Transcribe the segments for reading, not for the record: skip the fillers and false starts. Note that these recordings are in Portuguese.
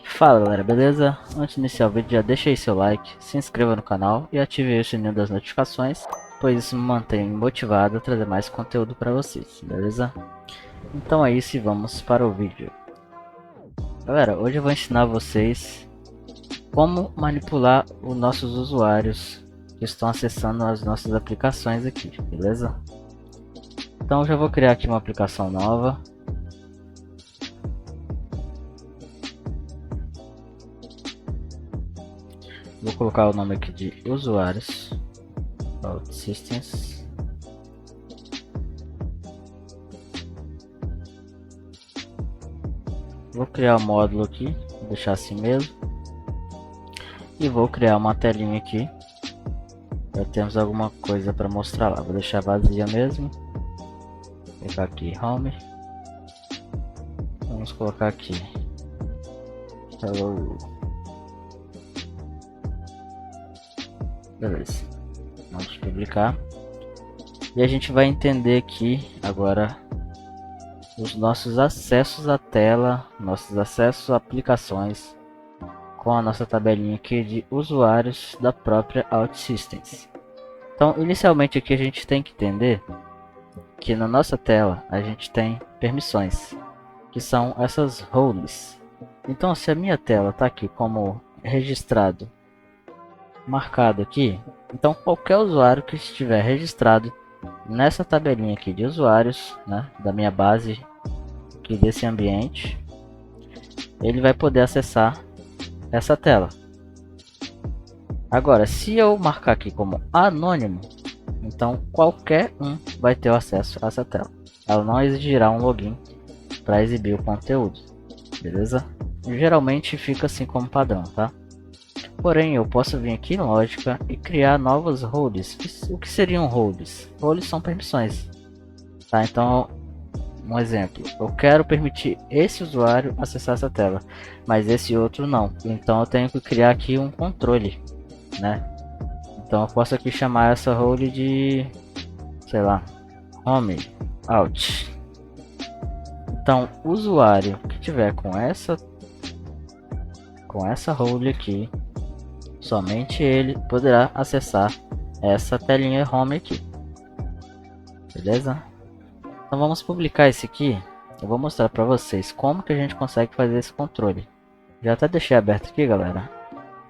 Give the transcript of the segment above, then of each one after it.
Fala galera, beleza? Antes de iniciar o vídeo já deixa aí seu like, se inscreva no canal e ative o sininho das notificações, pois isso me mantém motivado a trazer mais conteúdo para vocês, beleza? Então é isso e vamos para o vídeo. Galera, hoje eu vou ensinar vocês como manipular os nossos usuários que estão acessando as nossas aplicações aqui, beleza? Então eu já vou criar aqui uma aplicação nova. Vou colocar o nome aqui de usuários, OutSystems. Vou criar um módulo aqui, vou deixar assim mesmo. E vou criar uma telinha aqui. Já temos alguma coisa para mostrar lá. Vou deixar vazia mesmo. Vou pegar aqui Home. Vamos colocar aqui Hello. Beleza. Vamos publicar. E a gente vai entender aqui agora os nossos acessos à tela, nossos acessos a aplicações com a nossa tabelinha aqui de usuários da própria OutSystems. Então, inicialmente aqui a gente tem que entender que na nossa tela a gente tem permissões, que são essas roles. Então, se a minha tela está aqui como registrado, marcado aqui, então qualquer usuário que estiver registrado nessa tabelinha aqui de usuários, né, da minha base aqui desse ambiente, ele vai poder acessar essa tela. Agora, se eu marcar aqui como anônimo, então qualquer um vai ter acesso a essa tela. Ela não exigirá um login para exibir o conteúdo, beleza? Geralmente fica assim como padrão, tá? Porém, eu posso vir aqui em lógica e criar novas roles. O que seriam roles? Roles são permissões, tá? Então, um exemplo, eu quero permitir esse usuário acessar essa tela, mas esse outro não. Então eu tenho que criar aqui um controle, né? Então eu posso aqui chamar essa role de, sei lá, home out. Então o usuário que tiver com essa role aqui, somente ele poderá acessar essa telinha home aqui, beleza? Então vamos publicar esse aqui. Eu vou mostrar para vocês como que a gente consegue fazer esse controle. Já até deixei aberto aqui, galera,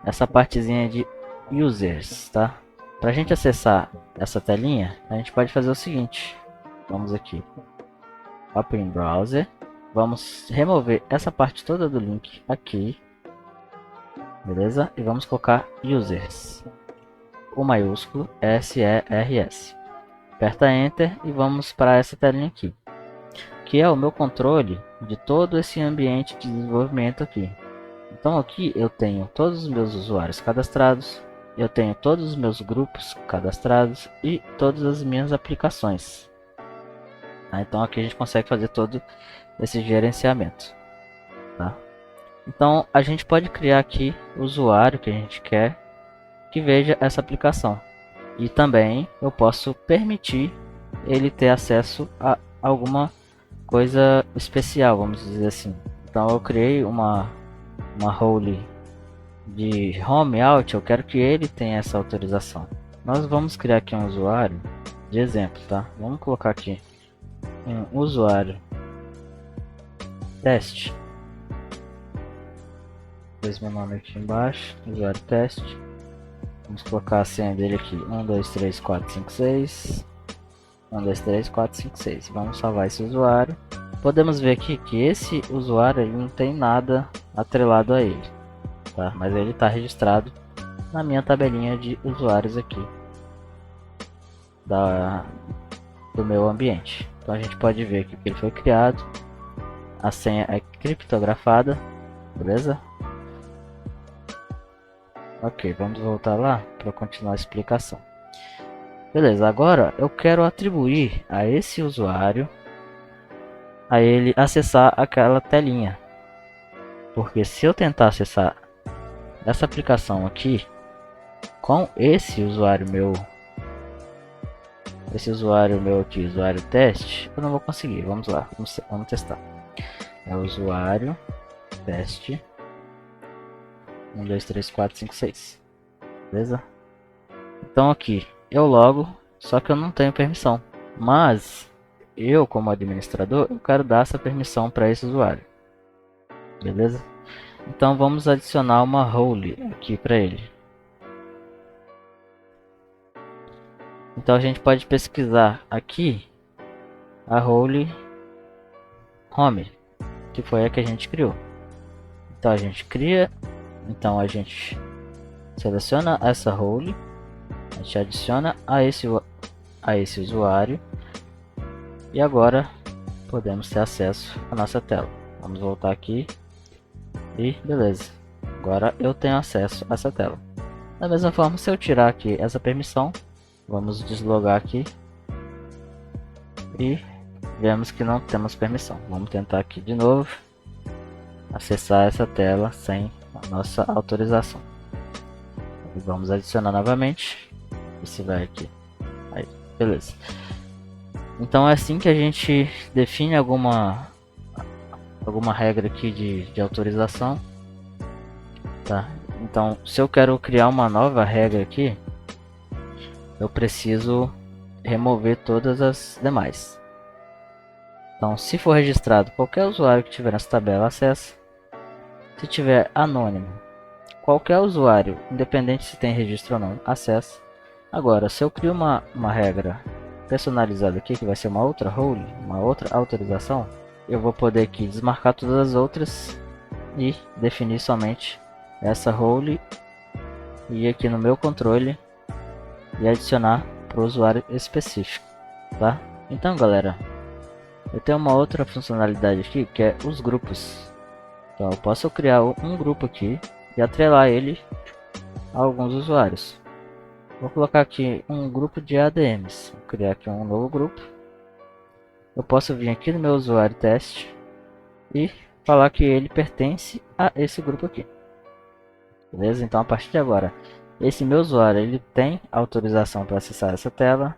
essa partezinha de users, tá? Para a gente acessar essa telinha, a gente pode fazer o seguinte. Vamos aqui, Open Browser. Vamos remover essa parte toda do link aqui, beleza? E vamos colocar users, o maiúsculo SERS. Aperta Enter e vamos para essa telinha aqui, que é o meu controle de todo esse ambiente de desenvolvimento aqui. Então aqui eu tenho todos os meus usuários cadastrados, eu tenho todos os meus grupos cadastrados e todas as minhas aplicações. Então aqui a gente consegue fazer todo esse gerenciamento, tá? Então a gente pode criar aqui o usuário que a gente quer que veja essa aplicação. E também eu posso permitir ele ter acesso a alguma coisa especial, vamos dizer assim. Então eu criei uma role de home out, eu quero que ele tenha essa autorização. Nós vamos criar aqui um usuário de exemplo, tá? Vamos colocar aqui um usuário teste. Depois meu nome aqui embaixo, usuário teste. Vamos colocar a senha dele aqui, 123456. 123456. Vamos salvar esse usuário. Podemos ver aqui que esse usuário ele não tem nada atrelado a ele, tá? Mas ele está registrado na minha tabelinha de usuários aqui do meu ambiente. Então a gente pode ver aqui que ele foi criado, a senha é criptografada, beleza? Ok, vamos voltar lá para continuar a explicação. Beleza, agora eu quero atribuir a esse usuário a ele acessar aquela telinha, porque se eu tentar acessar essa aplicação aqui com esse usuário meu aqui, usuário teste, eu não vou conseguir. Vamos lá, vamos testar. É usuário teste, 1, 2, 3, 4, 5, 6. Beleza? Então aqui, eu logo, só que eu não tenho permissão. Mas, eu como administrador, eu quero dar essa permissão para esse usuário. Beleza? Então vamos adicionar uma role aqui para ele. Então a gente pode pesquisar aqui a role home, que foi a que a gente criou. Então a gente cria, então a gente seleciona essa role, a gente adiciona a esse usuário e agora podemos ter acesso à nossa tela. Vamos voltar aqui e beleza, agora eu tenho acesso a essa tela. Da mesma forma, se eu tirar aqui essa permissão, vamos deslogar aqui e vemos que não temos permissão. Vamos tentar aqui de novo acessar essa tela sem a nossa autorização. E vamos adicionar novamente. Esse vai aqui. Aí, beleza. Então é assim que a gente define alguma regra aqui de autorização. Tá? Então, se eu quero criar uma nova regra aqui, eu preciso remover todas as demais. Então, se for registrado qualquer usuário que tiver nessa tabela, acessa. Se tiver anônimo, qualquer usuário, independente se tem registro ou não, acessa. Agora, se eu crio uma regra personalizada aqui, que vai ser uma outra role, uma outra autorização, eu vou poder aqui desmarcar todas as outras e definir somente essa role e aqui no meu controle e adicionar para o usuário específico, tá? Então, galera, eu tenho uma outra funcionalidade aqui que é os grupos. Então eu posso criar um grupo aqui e atrelar ele a alguns usuários. Vou colocar aqui um grupo de ADMs. Vou criar aqui um novo grupo. Eu posso vir aqui no meu usuário teste e falar que ele pertence a esse grupo aqui. Beleza? Então a partir de agora, esse meu usuário ele tem autorização para acessar essa tela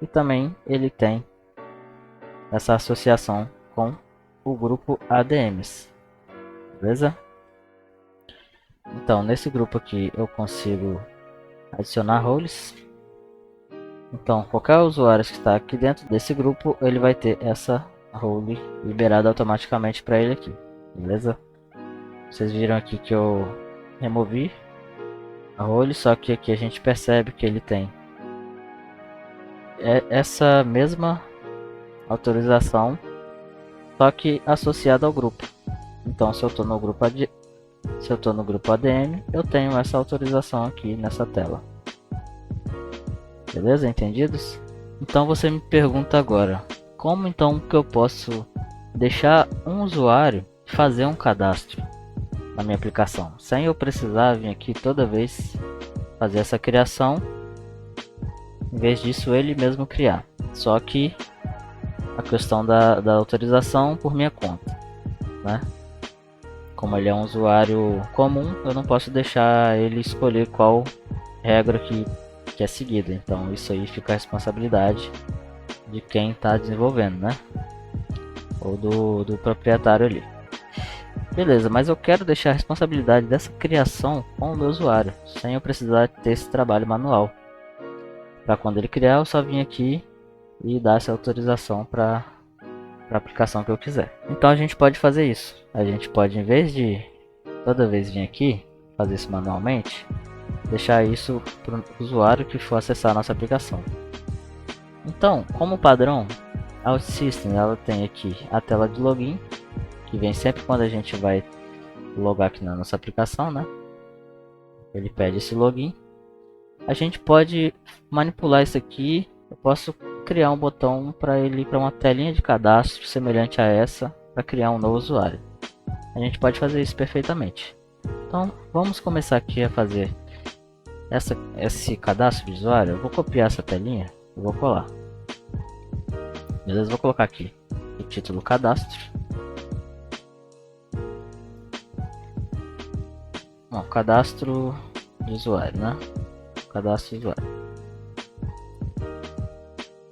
e também ele tem essa associação com o grupo ADMs. Beleza? Então nesse grupo aqui eu consigo adicionar roles. Então qualquer usuário que está aqui dentro desse grupo, ele vai ter essa role liberada automaticamente para ele aqui. Beleza? Vocês viram aqui que eu removi a role, só que aqui a gente percebe que ele tem essa mesma autorização, só que associada ao grupo. Então se eu estou no grupo ADM, eu tenho essa autorização aqui nessa tela. Beleza? Entendidos? Então você me pergunta agora, como então que eu posso deixar um usuário fazer um cadastro na minha aplicação, sem eu precisar vir aqui toda vez fazer essa criação, em vez disso ele mesmo criar. Só que a questão da autorização por minha conta, né? Como ele é um usuário comum, eu não posso deixar ele escolher qual regra que é seguida. Então isso aí fica a responsabilidade de quem está desenvolvendo, né? Ou do proprietário ali. Beleza, mas eu quero deixar a responsabilidade dessa criação com o meu usuário, sem eu precisar ter esse trabalho manual. Para quando ele criar, eu só vim aqui e dar essa autorização para a aplicação que eu quiser. Então a gente pode fazer isso. A gente pode, em vez de toda vez vir aqui fazer isso manualmente, deixar isso para o usuário que for acessar a nossa aplicação. Então, como padrão, a OutSystem ela tem aqui a tela de login, que vem sempre quando a gente vai logar aqui na nossa aplicação, né? Ele pede esse login. A gente pode manipular isso aqui. Eu posso criar um botão para ele ir para uma telinha de cadastro semelhante a essa para criar um novo usuário. A gente pode fazer isso perfeitamente. Então vamos começar aqui a fazer esse cadastro de usuário. Eu vou copiar essa telinha e vou colar. Beleza? Vou colocar aqui o título cadastro. Não, cadastro de usuário, né? Cadastro de usuário.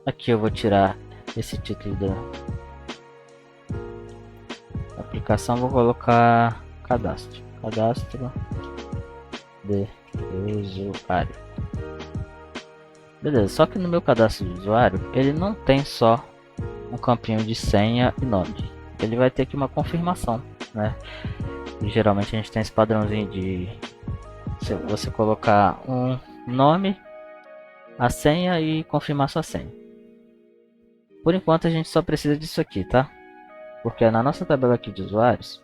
Aqui eu vou tirar esse título da aplicação, vou colocar cadastro. cadastro de usuário. Beleza, só que no meu cadastro de usuário, ele não tem só um campinho de senha e nome. Ele vai ter aqui uma confirmação, né? E geralmente a gente tem esse padrãozinho de se você colocar um nome, a senha e confirmar sua senha. Por enquanto a gente só precisa disso aqui, tá? Porque na nossa tabela aqui de usuários,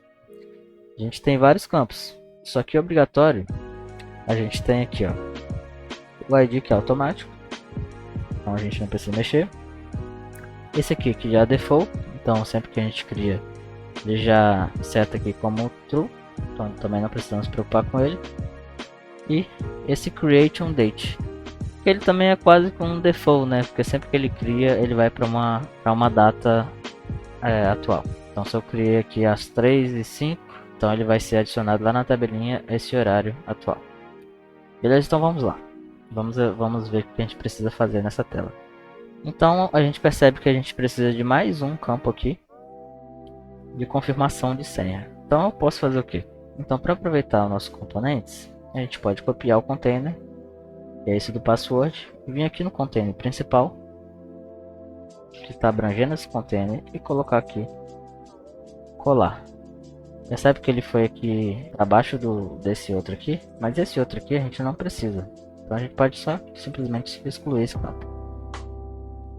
a gente tem vários campos. Só que obrigatório, a gente tem aqui, ó, o ID que é automático. Então a gente não precisa mexer. Esse aqui que já é default, então sempre que a gente cria, ele já seta aqui como true, então também não precisamos se preocupar com ele. E esse create on date, ele também é quase como um default, né? Porque sempre que ele cria, ele vai para uma data atual. Então se eu criei aqui às 3h05, então ele vai ser adicionado lá na tabelinha esse horário atual. Beleza? Então vamos lá. Vamos ver o que a gente precisa fazer nessa tela. Então a gente percebe que a gente precisa de mais um campo aqui de confirmação de senha. Então eu posso fazer o quê? Então para aproveitar os nossos componentes, a gente pode copiar o container, que é esse do password, e vir aqui no container principal, que está abrangendo esse container, e colocar aqui, colar. Percebe que ele foi aqui abaixo desse outro aqui, mas esse outro aqui a gente não precisa. Então a gente pode só simplesmente excluir esse campo.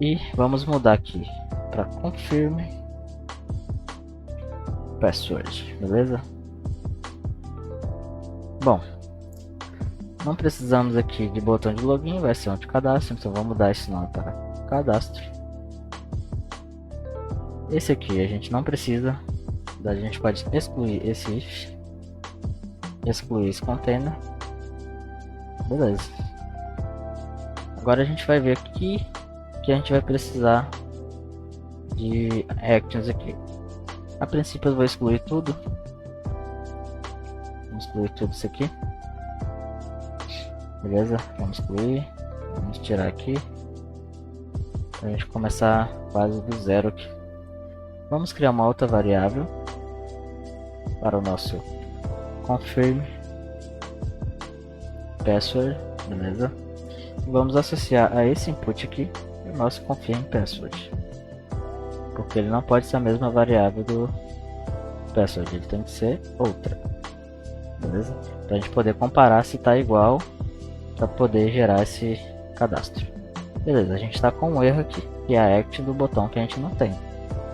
E vamos mudar aqui para confirm password, beleza? Bom, não precisamos aqui de botão de login, vai ser um de cadastro, então vamos mudar esse nome para cadastro. Esse aqui a gente não precisa, a gente pode excluir esse if, excluir esse container, beleza. Agora a gente vai ver aqui que a gente vai precisar de actions aqui. A princípio eu vou excluir tudo. Vamos excluir tudo isso aqui. Beleza? Vamos excluir. Vamos tirar aqui. Pra gente começar quase do zero aqui. Vamos criar uma outra variável para o nosso confirm password. Beleza? E vamos associar a esse input aqui o nosso confirm password. Porque ele não pode ser a mesma variável do password, ele tem que ser outra. Beleza? Para a gente poder comparar se está igual, para poder gerar esse cadastro. Beleza, a gente está com um erro aqui, que é a action do botão que a gente não tem.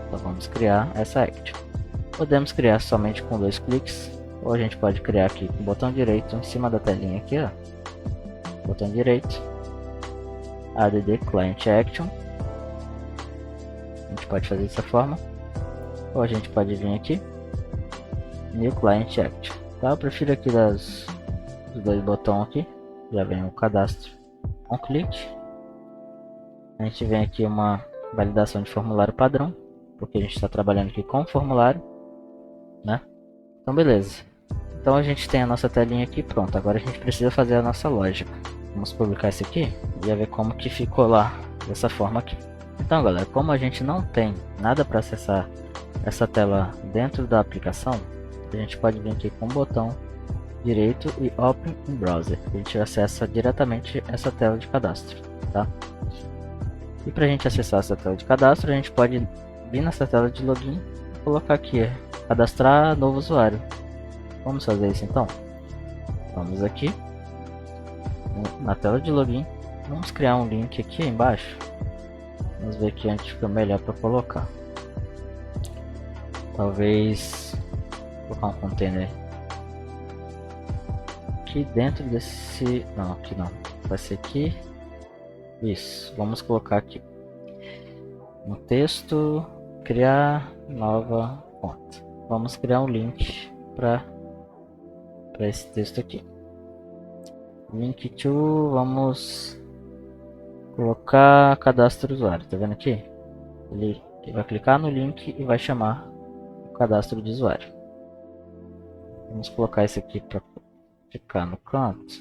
Então vamos criar essa action. Podemos criar somente com 2 cliques, ou a gente pode criar aqui com o botão direito em cima da telinha aqui, ó. Botão direito, add client action. A gente pode fazer dessa forma, ou a gente pode vir aqui, new client action. Tá? Eu prefiro aqui dos 2 botões aqui, já vem o cadastro com clique. A gente vem aqui uma validação de formulário padrão, porque a gente está trabalhando aqui com formulário, né? Então beleza. Então a gente tem a nossa telinha aqui pronta. Agora a gente precisa fazer a nossa lógica. Vamos publicar isso aqui e ver como que ficou lá dessa forma aqui. Então galera, como a gente não tem nada para acessar essa tela dentro da aplicação, a gente pode vir aqui com o botão direito e Open in Browser. A gente acessa diretamente essa tela de cadastro, tá? E para a gente acessar essa tela de cadastro, a gente pode vir nessa tela de login e colocar aqui, cadastrar novo usuário. Vamos fazer isso então? Vamos aqui na tela de login, vamos criar um link aqui embaixo. Vamos ver aqui onde fica melhor para colocar. Talvez colocar um container aqui dentro desse... Não, aqui não. Vai ser aqui. Isso. Vamos colocar aqui um texto. Criar nova conta. Vamos criar um link para esse texto aqui. Link to... Vamos colocar cadastro usuário. Tá vendo aqui? Ele vai clicar no link e vai chamar o cadastro de usuário. Vamos colocar isso aqui para ficar no canto,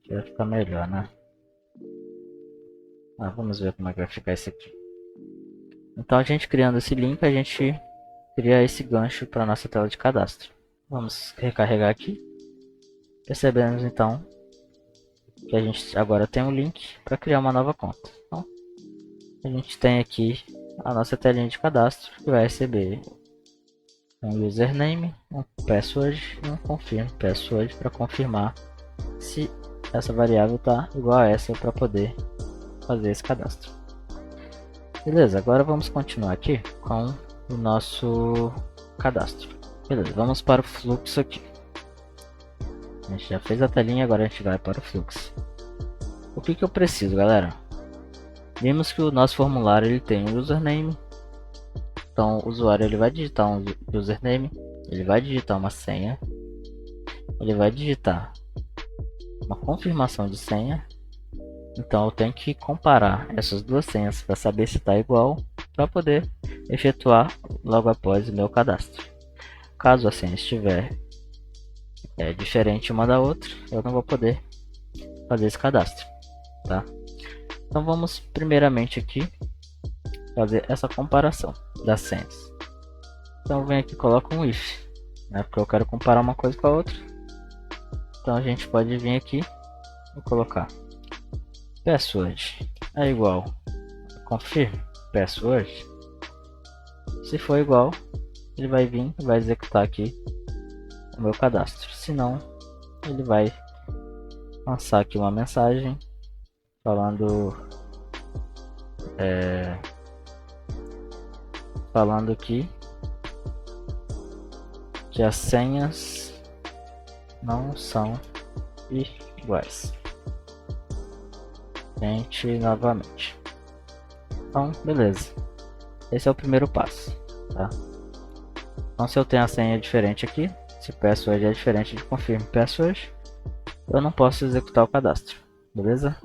que vai ficar melhor, né? Vamos ver como é que vai ficar isso aqui. Então a gente criando esse link, a gente cria esse gancho para nossa tela de cadastro. Vamos recarregar aqui. Percebemos então que a gente agora tem um link para criar uma nova conta. Então, a gente tem aqui a nossa telinha de cadastro que vai receber um username, um password e um confirm password para confirmar se essa variável está igual a essa para poder fazer esse cadastro. Beleza, agora vamos continuar aqui com o nosso cadastro. Beleza, vamos para o fluxo aqui. A gente já fez a telinha, agora a gente vai para o fluxo. O que eu preciso, galera? Vimos que o nosso formulário ele tem um username. Então o usuário ele vai digitar um username, ele vai digitar uma senha, ele vai digitar uma confirmação de senha. Então eu tenho que comparar essas duas senhas para saber se está igual, para poder efetuar logo após o meu cadastro. Caso a senha estiver diferente uma da outra, eu não vou poder fazer esse cadastro, tá? Então vamos primeiramente aqui fazer essa comparação das senhas. Então eu venho aqui e coloco um if, né, porque eu quero comparar uma coisa com a outra. Então a gente pode vir aqui e colocar password é igual confirm password. Se for igual, ele vai vir e vai executar aqui o meu cadastro. Se não, ele vai lançar aqui uma mensagem falando que as senhas não são iguais. Tente novamente. Então, beleza. Esse é o primeiro passo, tá? Então, se eu tenho a senha diferente aqui, se password é diferente de confirm password, eu não posso executar o cadastro, beleza?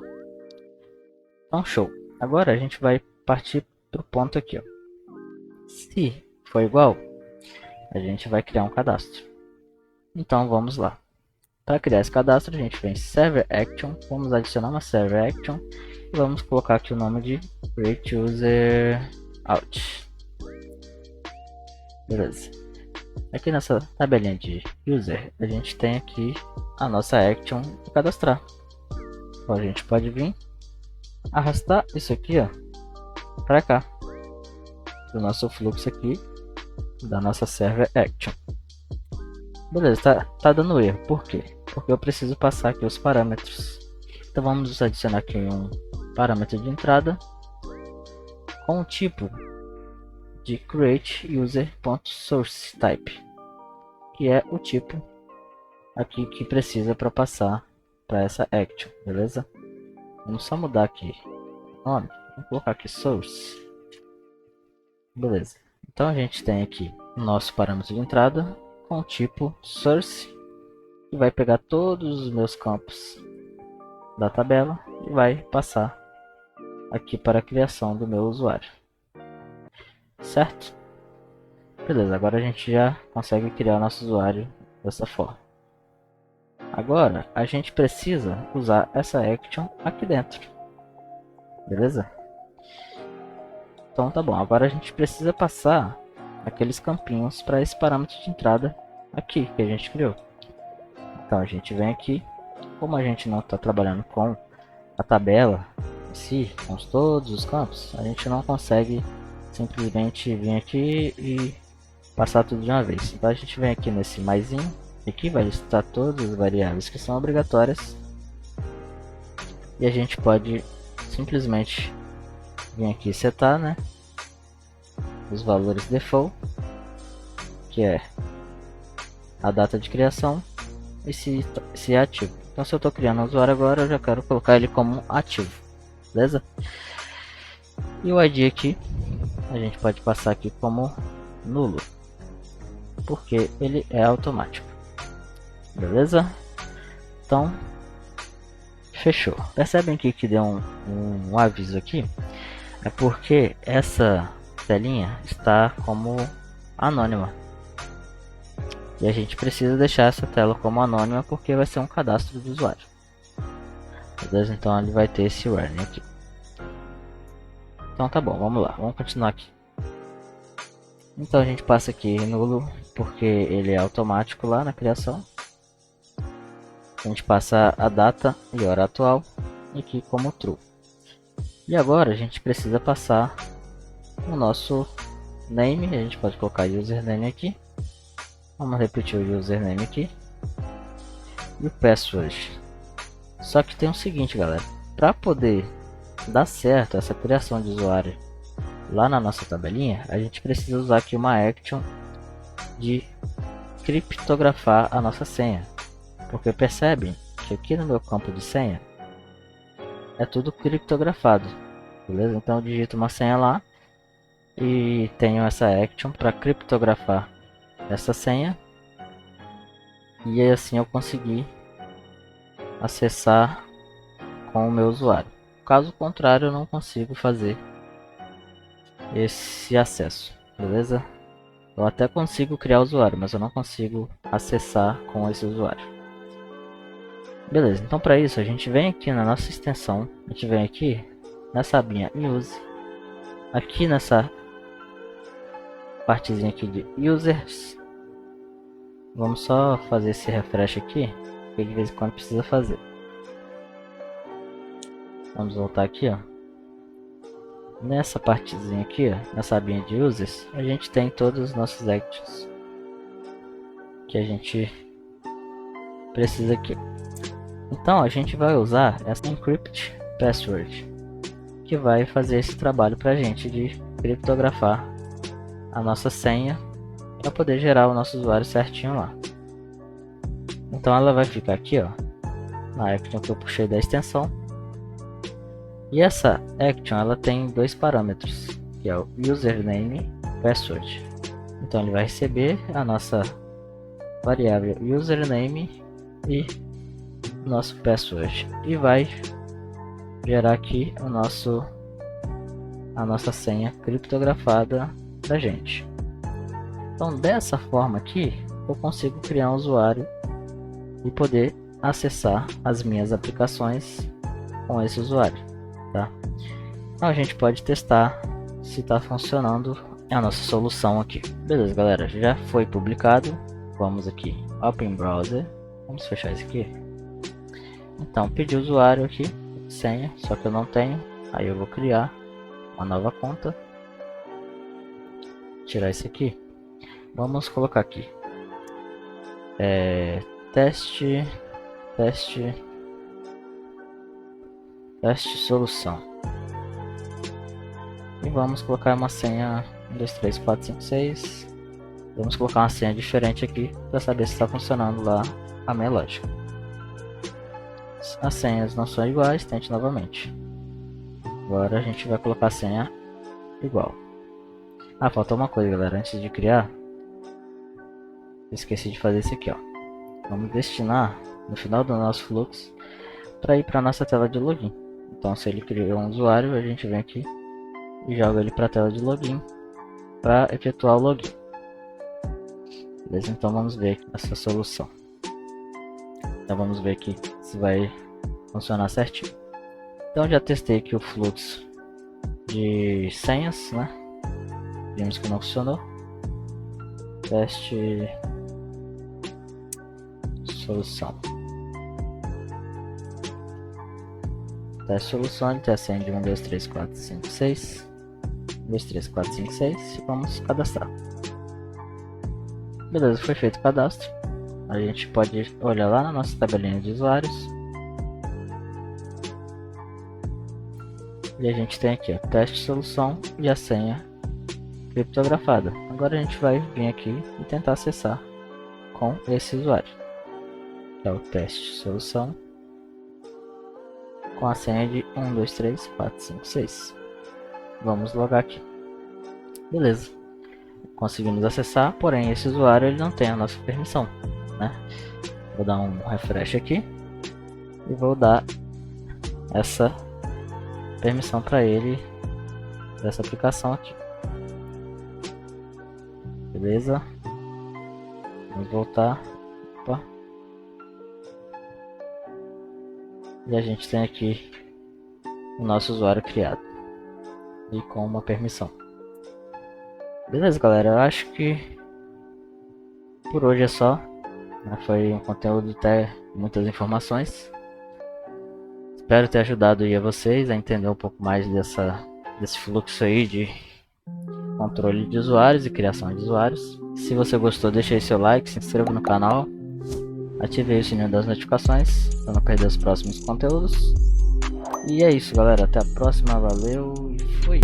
Então, show. Agora a gente vai partir para o ponto aqui, ó. Se for igual, a gente vai criar um cadastro. Então, vamos lá. Para criar esse cadastro, a gente vem em Server Action, vamos adicionar uma Server Action e vamos colocar aqui o nome de Create User Out. Beleza. Aqui nessa tabelinha de User, a gente tem aqui a nossa Action de cadastrar. Então, a gente pode vir arrastar isso aqui, ó, para cá, do nosso fluxo aqui, da nossa Server Action. Beleza, tá dando erro. Por quê? Porque eu preciso passar aqui os parâmetros. Então vamos adicionar aqui um parâmetro de entrada com o tipo de createUser.sourceType, que é o tipo aqui que precisa para passar para essa action, beleza? Vamos só mudar aqui o nome, vamos colocar aqui source. Beleza. Então a gente tem aqui o nosso parâmetro de entrada com o tipo source, que vai pegar todos os meus campos da tabela e vai passar aqui para a criação do meu usuário, certo? Beleza, agora a gente já consegue criar o nosso usuário dessa forma. Agora a gente precisa usar essa action aqui dentro, beleza? Então tá bom, agora a gente precisa passar aqueles campinhos para esse parâmetro de entrada aqui que a gente criou. Então a gente vem aqui, como a gente não está trabalhando com a tabela em si, com todos os campos, a gente não consegue simplesmente vir aqui e passar tudo de uma vez. Então a gente vem aqui nesse maisinho, aqui vai listar todas as variáveis que são obrigatórias, e a gente pode simplesmente vir aqui e setar, né, os valores default, que é a data de criação e se é ativo. Então se eu estou criando um usuário agora, eu já quero colocar ele como ativo, beleza? E o ID aqui a gente pode passar aqui como nulo, porque ele é automático, beleza? Então fechou. Percebem aqui que deu um aviso aqui, é porque essa telinha está como anônima e a gente precisa deixar essa tela como anônima porque vai ser um cadastro do usuário, beleza? Então ele vai ter esse warning aqui. Então tá bom, vamos lá, vamos continuar aqui. Então a gente passa aqui nulo porque ele é automático lá na criação. A gente passa a data e hora atual aqui como true. E agora a gente precisa passar o nosso name, a gente pode colocar username aqui. Vamos repetir o username aqui. E o password. Só que tem o seguinte, galera. Para poder dar certo essa criação de usuário lá na nossa tabelinha, a gente precisa usar aqui uma action de criptografar a nossa senha. Porque percebem que aqui no meu campo de senha é tudo criptografado, beleza? Então eu digito uma senha lá e tenho essa action para criptografar essa senha, e assim eu consegui acessar com o meu usuário. Caso contrário, eu não consigo fazer esse acesso, beleza? Eu até consigo criar usuário, mas eu não consigo acessar com esse usuário. Beleza, então para isso a gente vem aqui na nossa extensão, a gente vem aqui nessa abinha use, aqui nessa partezinha aqui de users, vamos só fazer esse refresh aqui, que de vez em quando precisa fazer. Vamos voltar aqui, ó. Nessa partezinha aqui, ó, nessa abinha de users, a gente tem todos os nossos actions que a gente precisa aqui. Então a gente vai usar essa encrypt password, que vai fazer esse trabalho para a gente de criptografar a nossa senha para poder gerar o nosso usuário certinho lá. Então ela vai ficar aqui, ó, na action que eu puxei da extensão. E essa action ela tem dois parâmetros, que é o username e password. Então ele vai receber a nossa variável username e nosso password e vai gerar aqui a nossa senha criptografada da gente. Então dessa forma aqui eu consigo criar um usuário e poder acessar as minhas aplicações com esse usuário, tá? Então a gente pode testar se está funcionando a nossa solução aqui. Beleza, galera, já foi publicado. Vamos aqui, Open Browser, vamos fechar isso aqui. Então pedir usuário aqui, senha, só que eu não tenho, aí eu vou criar uma nova conta, tirar isso aqui. Vamos colocar aqui teste solução, e vamos colocar uma senha 1, 2, 3, 4, 5, 6. Vamos colocar uma senha diferente aqui para saber se está funcionando lá a minha lógica. As senhas não são iguais, tente novamente. Agora a gente vai colocar a senha igual. Ah, faltou uma coisa, galera, antes de criar. Esqueci de fazer isso aqui, ó. Vamos destinar no final do nosso fluxo para ir para nossa tela de login. Então, se ele criou um usuário, a gente vem aqui e joga ele para a tela de login para efetuar o login. Beleza? Então vamos ver aqui essa solução. Então vamos ver aqui se vai funcionar certinho. Então já testei aqui o fluxo de senhas, né? Vimos que não funcionou. Teste solução. Teste solução, ele tem a senha de 1, 2, 3, 4, 5, 6. 1, 2, 3, 4, 5, 6. E vamos cadastrar. Beleza, foi feito o cadastro. A gente pode olhar lá na nossa tabelinha de usuários. E a gente tem aqui, ó, teste solução e a senha criptografada. Agora a gente vai vir aqui e tentar acessar com esse usuário. Que é o teste solução com a senha de 1, 2, 3, 4, 5, 6. Vamos logar aqui. Beleza. Conseguimos acessar, porém esse usuário ele não tem a nossa permissão, né? Vou dar um refresh aqui e vou dar essa permissão para ele dessa aplicação aqui. Beleza? Vamos voltar. Opa. E a gente tem aqui o nosso usuário criado e com uma permissão. Beleza, galera, eu acho que Por hoje é só, né? Foi um conteúdo até muitas informações. Espero ter ajudado aí a vocês a entender um pouco mais desse fluxo aí de controle de usuários e criação de usuários. Se você gostou, deixe aí seu like, se inscreva no canal, ative aí o sininho das notificações para não perder os próximos conteúdos. E é isso, galera. Até a próxima. Valeu e fui!